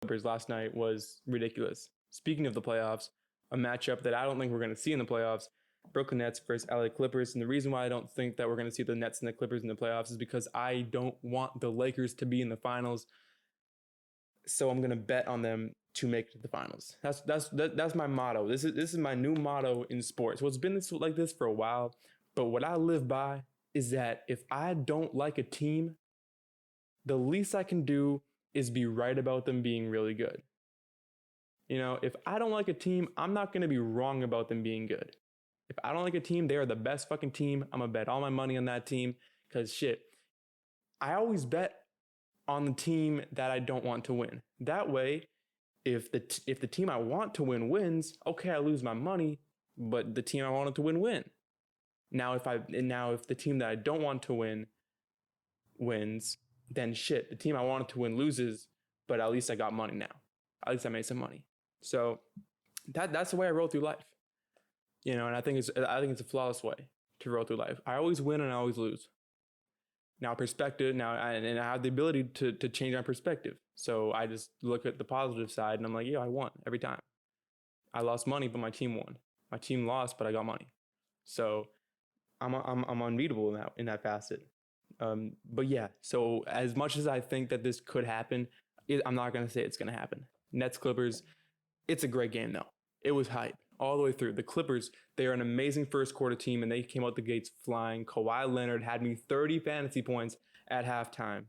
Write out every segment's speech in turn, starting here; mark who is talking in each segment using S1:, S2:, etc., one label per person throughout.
S1: Clippers last night was ridiculous. Speaking of the playoffs, a matchup that I don't think we're going to see in the playoffs, Brooklyn Nets versus LA Clippers. And the reason why I don't think that we're going to see the Nets and the Clippers in the playoffs is because I don't want the Lakers to be in the finals. So I'm going to bet on them to make it to the finals. That's my motto. This is my new motto in sports. Well, it's been like this for a while, but what I live by is that if I don't like a team, the least I can do is be right about them being really good. You know, if I don't like a team, I'm not going to be wrong about them being good. If I don't like a team, they are the best fucking team. I'm going to bet all my money on that team because shit, I always bet on the team that I don't want to win. That way, if the team I want to win wins, okay, I lose my money, but the team I wanted to win. Now if the team that I don't want to win wins, then shit, the team I wanted to win loses, but at least I got money now. At least I made some money. So that's the way I roll through life. You know, and I think it's a flawless way to roll through life. I always win and I always lose. Now perspective, I have the ability to change my perspective. So I just look at the positive side and I'm like, yeah, I won every time. I lost money, but my team won. My team lost, but I got money. So I'm unbeatable in that facet. But yeah, so as much as I think that this could happen, I'm not going to say it's going to happen. Nets Clippers, it's a great game though. It was hype all the way through. The Clippers, they are an amazing first quarter team and they came out the gates flying. Kawhi Leonard had me 30 fantasy points at halftime.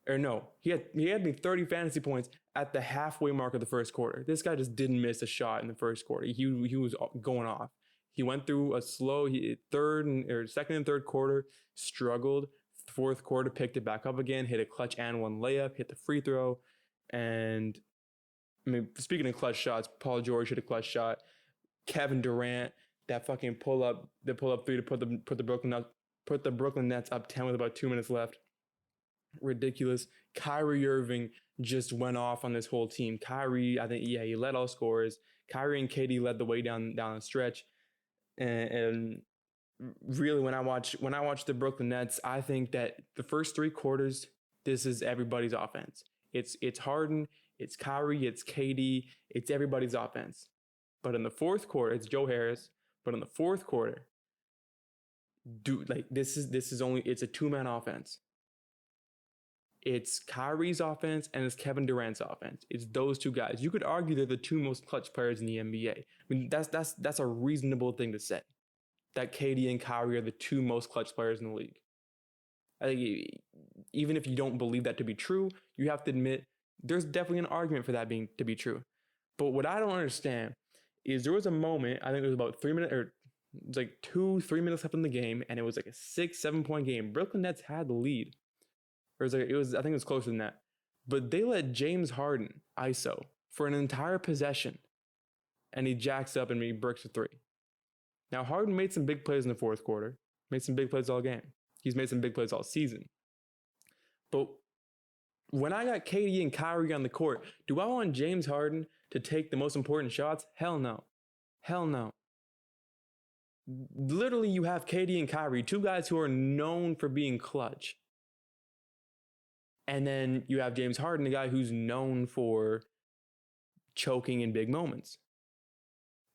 S1: Or no, he had me 30 fantasy points at the halfway mark of the first quarter. This guy just didn't miss a shot in the first quarter. He was going off. He went through a slow second and third quarter, struggled. Fourth quarter, picked it back up again, hit a clutch and one layup, hit the free throw. And I mean, speaking of clutch shots, Paul George hit a clutch shot. Kevin Durant, that fucking pull up three to put the Brooklyn Nets up 10 with about 2 minutes left. Ridiculous. Kyrie Irving just went off on this whole team. Kyrie, I think, he led all scorers. Kyrie and KD led the way down the stretch. And really, when I watch the Brooklyn Nets, I think that the first 3 quarters, this is everybody's offense. It's Harden, it's Kyrie, it's KD, it's everybody's offense. But in the fourth quarter, it's Joe Harris. But in the fourth quarter, it's a 2-man offense. It's Kyrie's offense and it's Kevin Durant's offense. It's those two guys. You could argue they're the 2 most clutch players in the NBA. I mean, that's a reasonable thing to say. That KD and Kyrie are the 2 most clutch players in the league. I think even if you don't believe that to be true, you have to admit there's definitely an argument for that to be true. But what I don't understand is there was a moment, I think it was about 3 minutes, or it was like 2-3 minutes left in the game, and it was like a 6-7 point game. Brooklyn Nets had the lead. I think it was closer than that. But they let James Harden ISO for an entire possession, and he jacks up and he bricks a 3. Now, Harden made some big plays in the fourth quarter, made some big plays all game. He's made some big plays all season. But when I got KD and Kyrie on the court, do I want James Harden to take the most important shots? Hell no. Hell no. Literally, you have KD and Kyrie, 2 guys who are known for being clutch. And then you have James Harden, a guy who's known for choking in big moments.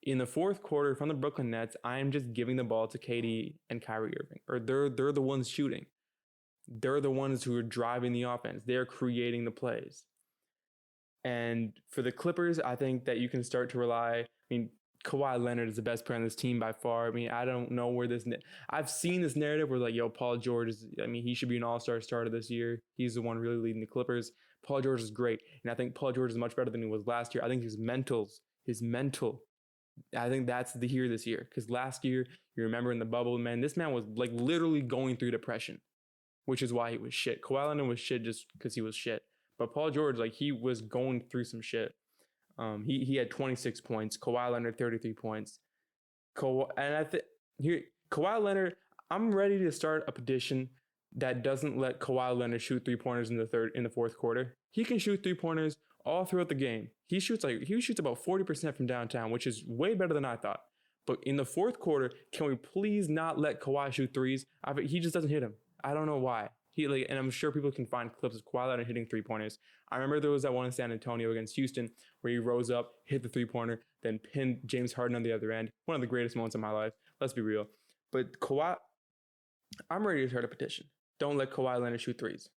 S1: In the fourth quarter from the Brooklyn Nets, I am just giving the ball to KD and Kyrie Irving. Or they're the ones shooting. They're the ones who are driving the offense. They're creating the plays. And for the Clippers, I think that you can start to rely. I mean, Kawhi Leonard is the best player on this team by far. I mean, I don't know where I've seen this narrative where like, Paul George he should be an all-star starter this year. He's the one really leading the Clippers. Paul George is great. And I think Paul George is much better than he was last year. I think his mental, I think that's the here this year. Because last year, you remember in the bubble, man, this man was like literally going through depression, which is why he was shit. Kawhi Leonard was shit just because he was shit. But Paul George, he was going through some shit. He had 26 points. Kawhi Leonard, 33 points. Kawhi Leonard, I'm ready to start a petition that doesn't let Kawhi Leonard shoot 3-pointers in the fourth quarter. He can shoot 3-pointers all throughout the game. He shoots about 40% from downtown, which is way better than I thought. But in the fourth quarter, can we please not let Kawhi shoot 3s? He just doesn't hit him. I don't know why. And I'm sure people can find clips of Kawhi Leonard hitting 3-pointers. I remember there was that one in San Antonio against Houston where he rose up, hit the 3-pointer, then pinned James Harden on the other end. One of the greatest moments of my life. Let's be real. But Kawhi, I'm ready to start a petition. Don't let Kawhi Leonard shoot threes.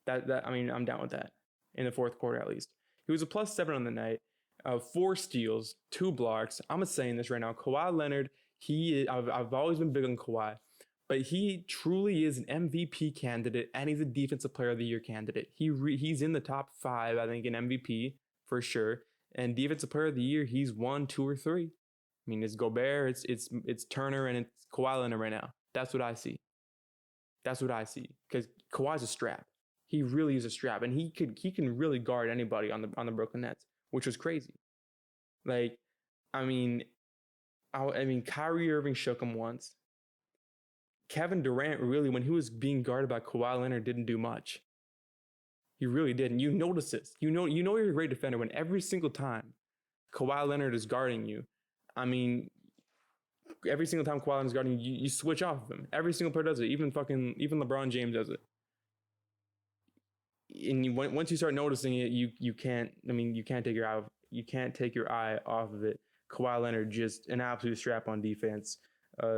S1: I'm down with that in the fourth quarter at least. He was a +7 on the night, 4 steals, 2 blocks. I'm saying this right now. Kawhi Leonard, I've always been big on Kawhi, but he truly is an MVP candidate and he's a Defensive Player of the Year candidate. He's in the top 5, I think, in MVP for sure. And Defensive Player of the Year, he's 1, 2, or 3. I mean, it's Gobert, it's Turner, and it's Kawhi Leonard right now. That's what I see. Because Kawhi's a strap. He really is a strap, and he can really guard anybody on the Brooklyn Nets, which was crazy. Like, Kyrie Irving shook him once. Kevin Durant really, when he was being guarded by Kawhi Leonard, didn't do much. He really didn't. You notice this. You know you're a great defender when every single time Kawhi Leonard is guarding you. Every single time Kawhi Leonard is guarding you, you switch off of him. Every single player does it. Even LeBron James does it. And once you start noticing it, you can't take your eye off of it. Kawhi Leonard, just an absolute strap on defense.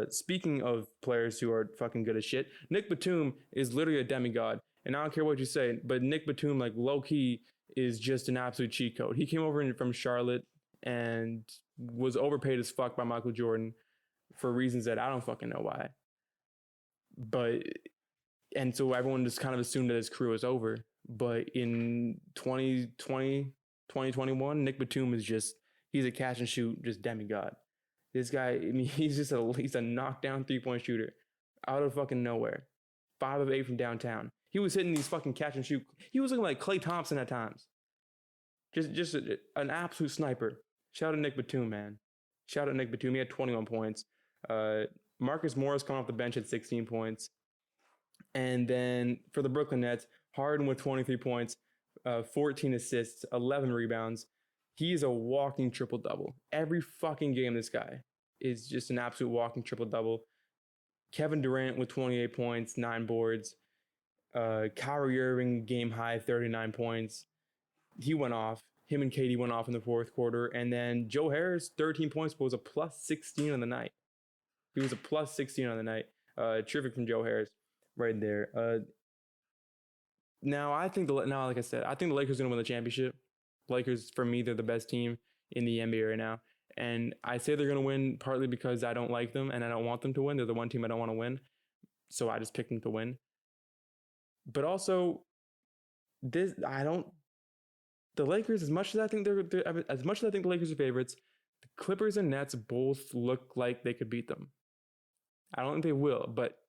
S1: Speaking of players who are fucking good as shit, Nick Batum is literally a demigod. And I don't care what you say, but Nick Batum, like, low key, is just an absolute cheat code. He came over from Charlotte and was overpaid as fuck by Michael Jordan for reasons that I don't fucking know why. And so everyone just kind of assumed that his career was over. But in 2021, Nick Batum he's a catch and shoot, just demigod. This guy, he's a knockdown 3-point shooter out of fucking nowhere. 5 of 8 from downtown. He was hitting these fucking catch and shoot. He was looking like Klay Thompson at times. Just an absolute sniper. Shout out to Nick Batum, man. Shout out to Nick Batum. He had 21 points. Marcus Morris coming off the bench at 16 points. And then for the Brooklyn Nets, Harden with 23 points, 14 assists, 11 rebounds. He is a walking triple-double. Every fucking game, this guy is just an absolute walking triple-double. Kevin Durant with 28 points, 9 boards. Kyrie Irving, game high, 39 points. He went off. Him and KD went off in the fourth quarter. And then Joe Harris, 13 points, but was a +16 on the night. He was a +16 on the night. Terrific from Joe Harris right there. Now, like I said, I think the Lakers are going to win the championship. Lakers, for me, they're the best team in the NBA right now. And I say they're going to win partly because I don't like them and I don't want them to win. They're the one team I don't want to win. So I just picked them to win. But also, the Lakers, as much as I think the Lakers are favorites, the Clippers and Nets both look like they could beat them. I don't think they will, but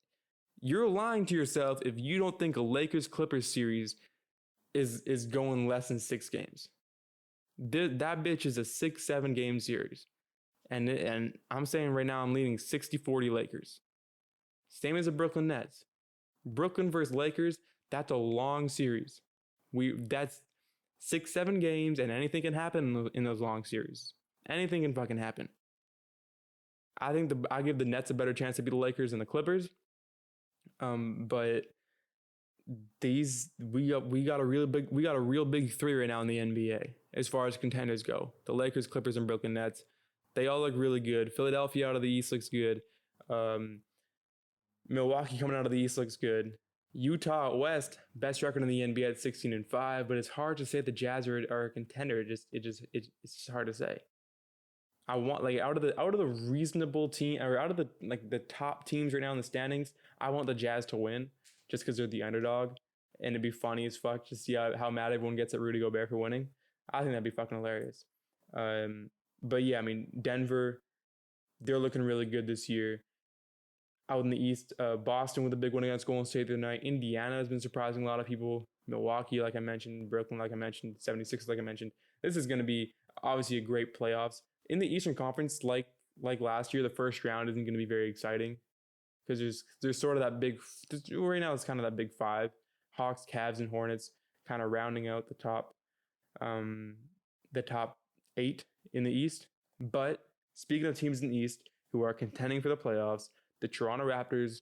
S1: you're lying to yourself if you don't think a Lakers-Clippers series is going less than 6 games. That bitch is a 6-7 game series. And I'm saying right now I'm leaning 60-40 Lakers. Same as the Brooklyn Nets. Brooklyn versus Lakers, that's a long series. That's 6-7 games, and anything can happen in those long series. Anything can fucking happen. I give the Nets a better chance to beat the Lakers than the Clippers. But we got a real big 3 right now in the NBA as far as contenders go. The Lakers, Clippers, and Brooklyn Nets. They all look really good. Philadelphia out of the East looks good. Milwaukee coming out of the East looks good. Utah out West, best record in the NBA at 16-5, but it's hard to say the Jazz are a contender. It's just hard to say. I want, like, out of the reasonable team, or out of the top teams right now in the standings, I want the Jazz to win just because they're the underdog, and it'd be funny as fuck to see how mad everyone gets at Rudy Gobert for winning. I think that'd be fucking hilarious. But yeah, I mean, Denver, they're looking really good this year. Out in the East, Boston with a big win against Golden State the other night. Indiana has been surprising a lot of people. Milwaukee, like I mentioned. Brooklyn, like I mentioned. 76, like I mentioned. This is going to be obviously a great playoffs. In the Eastern Conference, like last year, the first round isn't going to be very exciting because there's sort of that big, right now it's kind of that big 5. Hawks, Cavs, and Hornets kind of rounding out the top 8 in the East. But speaking of teams in the East who are contending for the playoffs, the Toronto Raptors